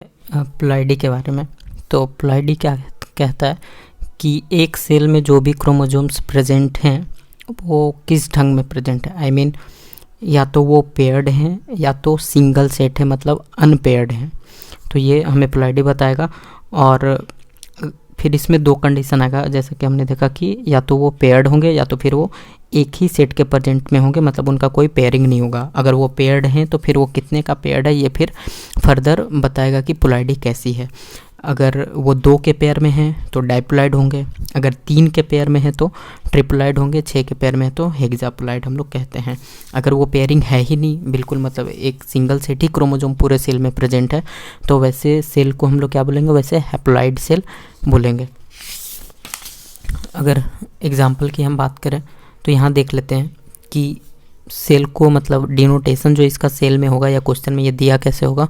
प्लाइडी के बारे में। तो प्लाइडी क्या कहता है कि एक सेल में जो भी क्रोमोसोम्स प्रेजेंट हैं वो किस ढंग में प्रेजेंट है। आई मीन या तो वो पेयर्ड हैं या तो सिंगल सेट है, मतलब अनपेयर्ड हैं। तो ये हमें प्लाइडी बताएगा। और फिर इसमें दो कंडीशन आएगा, जैसे कि हमने देखा कि या तो वो पेयर्ड होंगे या तो फिर वो एक ही सेट के प्रेजेंट में होंगे, मतलब उनका कोई पेयरिंग नहीं होगा। अगर वो पेयर्ड हैं तो फिर वो कितने का पेयर्ड है ये फिर फर्दर बताएगा कि प्लाइडी कैसी है। अगर वो 2 के पेयर में हैं तो डाइप्लॉइड होंगे, अगर 3 के पेयर में है तो ट्रिप्लॉइड होंगे, 6 के पेयर में है तो हेक्साप्लॉइड हम लोग कहते हैं। अगर वो पेयरिंग है ही नहीं बिल्कुल, मतलब एक सिंगल सेट ही क्रोमोसोम पूरे सेल में प्रेजेंट है, तो वैसे सेल को हम लोग क्या बोलेंगे, वैसे हैप्लॉइड सेल बोलेंगे। अगर एग्जाम्पल की हम बात करें तो यहाँ देख लेते हैं कि सेल को मतलब डिनोटेशन जो इसका सेल में होगा या क्वेश्चन में ये दिया कैसे होगा।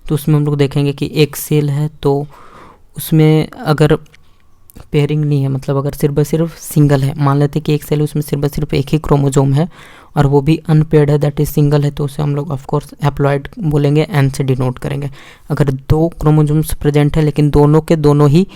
तो उसमें हम लोग देखेंगे कि एक सेल है तो उसमें अगर पेयरिंग नहीं है, मतलब अगर सिर्फ सिंगल है, मान लेते हैं कि एक सेल है उसमें सिर्फ एक ही क्रोमोसोम है और वो भी अनपेयर्ड है, दैट इज सिंगल है, तो उसे हम लोग ऑफकोर्स हैप्लॉइड बोलेंगे, एन से डिनोट करेंगे। अगर 2 क्रोमोसोम्स प्रेजेंट है लेकिन दोनों के दोनों ही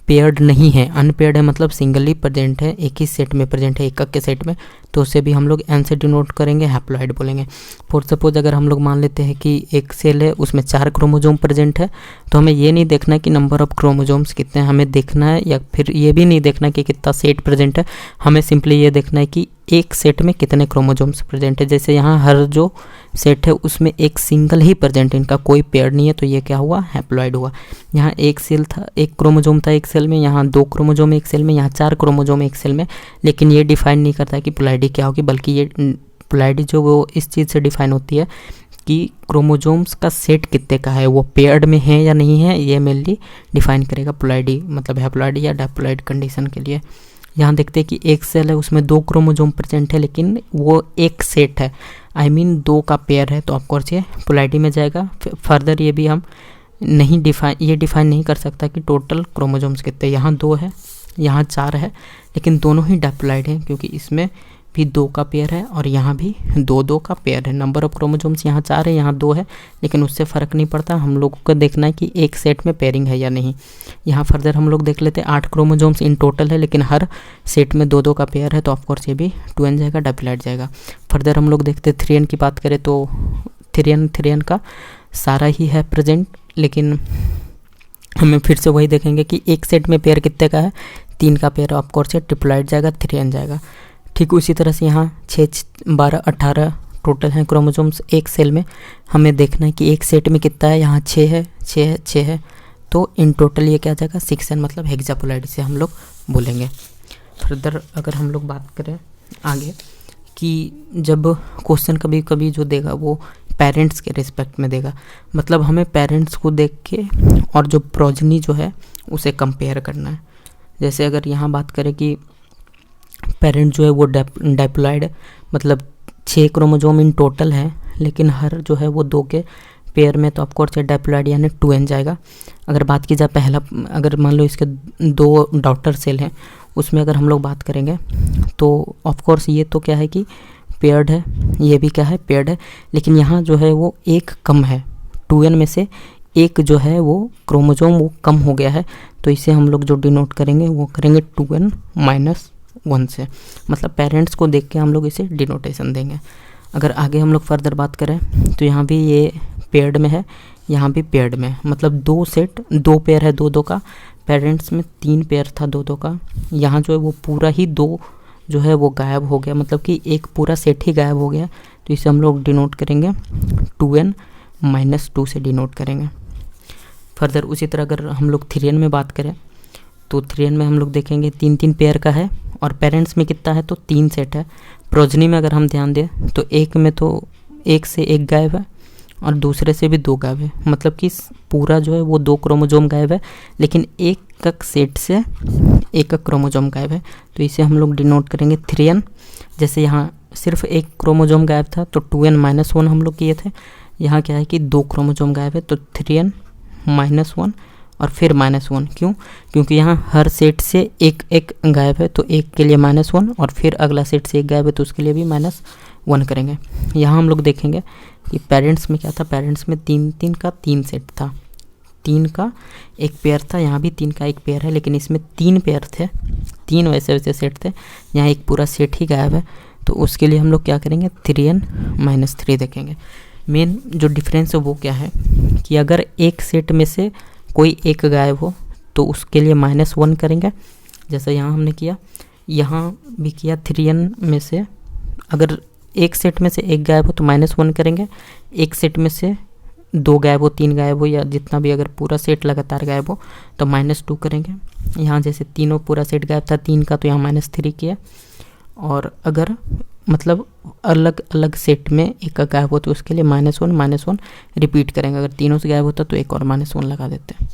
पेयर्ड नहीं है, अनपेयर्ड है, मतलब सिंगली प्रेजेंट है, एक ही सेट में प्रेजेंट है, एकक के सेट में, तो उसे भी हम लोग एन से डिनोट करेंगे, हैप्लॉइड बोलेंगे। फॉर सपोज अगर हम लोग मान लेते हैं कि एक सेल है उसमें 4 क्रोमोसोम प्रेजेंट है, तो हमें ये नहीं देखना है कि नंबर ऑफ क्रोमोसोम्स कितने हैं, हमें देखना है, या फिर ये भी नहीं देखना कि कितना सेट प्रेजेंट है, हमें सिंपली ये देखना है कि एक सेट में कितने क्रोमोसोम्स प्रेजेंट है। जैसे यहाँ हर जो सेट है उसमें एक सिंगल ही प्रेजेंट है, इनका कोई पेयर नहीं है, तो ये क्या हुआ, हैप्लॉइड हुआ। यहाँ एक सेल था, एक क्रोमोसोम था एक सेल में, यहाँ 2 क्रोमोसोम एक सेल में, यहाँ 4 क्रोमोसोम एक सेल में, लेकिन ये डिफाइन नहीं करता है कि प्लाइडी क्या होगी, बल्कि ये प्लाइडी जो वो इस चीज़ से डिफाइन होती है कि क्रोमोसोम्स का सेट कितने का है, वो पेयर्ड में है या नहीं है, ये मेनली डिफाइन करेगा प्लाइडी, मतलब हैप्लॉइड या डाइप्लॉइड कंडीशन के लिए। यहाँ देखते हैं कि एक सेल है उसमें 2 क्रोमोसोम प्रेजेंट है लेकिन वो एक सेट है, आई मीन 2 का पेयर है, तो ऑफकोर्स ये प्लाइडी में जाएगा। फर्दर ये भी हम नहीं डिफाइन नहीं कर सकता कि टोटल क्रोमोसोम्स कितने, यहाँ 2 है यहाँ 4 है, लेकिन दोनों ही डाइप्लॉइड हैं क्योंकि इसमें भी 2 का पेयर है और यहाँ भी 2 का पेयर है। नंबर ऑफ क्रोमोसोम्स यहाँ 4 है यहाँ 2 है, लेकिन उससे फ़र्क नहीं पड़ता, हम लोगों को देखना है कि एक सेट में पेयरिंग है या नहीं। यहाँ फर्दर हम लोग देख लेते हैं 8 क्रोमोसोम्स इन टोटल है, लेकिन हर सेट में 2 का पेयर है, तो ऑफकोर्स ये भी 2n जाएगा, डाइप्लॉइड जाएगा। फर्दर हम लोग देखते हैं 3n की बात करें तो 3n का सारा ही है प्रेजेंट, लेकिन हमें फिर से वही देखेंगे कि एक सेट में पेयर कितने का है, 3 का पेयर, ऑफकोर्स ये ट्रिप्लॉइड जाएगा, 3n जाएगा। ठीक उसी तरह से यहाँ 6, 12, 18 टोटल हैं क्रोमोसोम्स एक सेल में, हमें देखना है कि एक सेट में कितना है, यहाँ 6 है 6 है 6 है, तो इन टोटल ये क्या जाएगा 6n, मतलब हेक्साप्लॉइड से हम लोग बोलेंगे। फर्दर अगर हम लोग बात करें आगे कि जब क्वेश्चन कभी कभी जो देगा वो पेरेंट्स के रिस्पेक्ट में देगा, मतलब हमें पेरेंट्स को देख के और जो प्रोजनी जो है उसे कंपेयर करना है। जैसे अगर यहाँ बात करें कि पेरेंट जो है वो डाइप्लॉइड है, मतलब 6 क्रोमोसोम इन टोटल है, लेकिन हर जो है वो 2 के पेयर में, तो ऑफकोर्स ये डाइप्लॉइड यानी 2n जाएगा। अगर बात की जाए पहला, अगर मान लो इसके 2 डॉटर सेल हैं, उसमें अगर हम लोग बात करेंगे तो ऑफकोर्स ये तो क्या है कि पेयर्ड है, ये भी क्या है पेयर्ड है, लेकिन यहाँ जो है वो एक कम है, 2n में से एक जो है वो क्रोमोसोम वो कम हो गया है, तो इसे हम लोग जो डिनोट करेंगे वो करेंगे 2n - 1 से, मतलब पेरेंट्स को देख के हम लोग इसे डिनोटेशन देंगे। अगर आगे हम लोग फर्दर बात करें तो यहाँ भी ये पेयर्ड में है, यहाँ भी पेयर्ड में है, मतलब 2 पेयर है 2 का, पेरेंट्स में 3 पेयर था 2 का, यहाँ जो है वो पूरा ही 2 जो है वो गायब हो गया, मतलब कि एक पूरा सेट ही गायब हो गया, तो इसे हम लोग डिनोट करेंगे 2n - 2 से डिनोट करेंगे। फर्दर उसी तरह अगर हम लोग 3n में बात करें तो 3n में हम लोग देखेंगे 3 पेयर का है और पेरेंट्स में कितना है तो 3 सेट है। प्रोजनी में अगर हम ध्यान दें तो एक में तो एक से एक गायब है और दूसरे से भी 2 गायब है, मतलब कि पूरा जो है वो 2 क्रोमोसोम गायब है, लेकिन एक सेट से एक क्रोमोसोम गायब है, तो इसे हम लोग डिनोट करेंगे 3n। जैसे यहाँ सिर्फ एक क्रोमोसोम गायब था तो 2n - 1 हम लोग किए थे, यहाँ क्या है कि 2 क्रोमोसोम गायब है तो 3n - 1 और फिर -1, क्यों, क्योंकि यहाँ हर सेट से एक गायब है, तो एक के लिए -1 और फिर अगला सेट से एक गायब है तो उसके लिए भी -1 करेंगे। यहाँ हम लोग देखेंगे कि पेरेंट्स में क्या था, पेरेंट्स में 3 का 3 सेट था, 3 का एक पेयर था, यहाँ भी 3 का एक पेयर है, लेकिन इसमें 3 पेयर थे, 3 वैसे वैसे सेट थे, यहाँ एक पूरा सेट ही गायब है। तो उसके लिए हम लोग क्या करेंगे, 3n-3 देखेंगे। मेन जो डिफरेंस है वो क्या है कि अगर एक सेट में से कोई एक गायब हो तो उसके लिए -1 करेंगे, जैसा यहाँ हमने किया, यहाँ भी किया। 3n में से अगर एक सेट में से एक गायब हो तो -1 करेंगे, एक सेट में से 2 गायब हो, 3 गायब हो, या जितना भी अगर पूरा सेट लगातार गायब हो तो -2 करेंगे। यहाँ जैसे तीनों पूरा सेट गायब था 3 का, तो यहाँ -3 किया। और अगर मतलब अलग अलग सेट में एक का गायब हो तो उसके लिए -1 रिपीट करेंगे। अगर तीनों से गायब होता तो एक और -1 लगा देते हैं।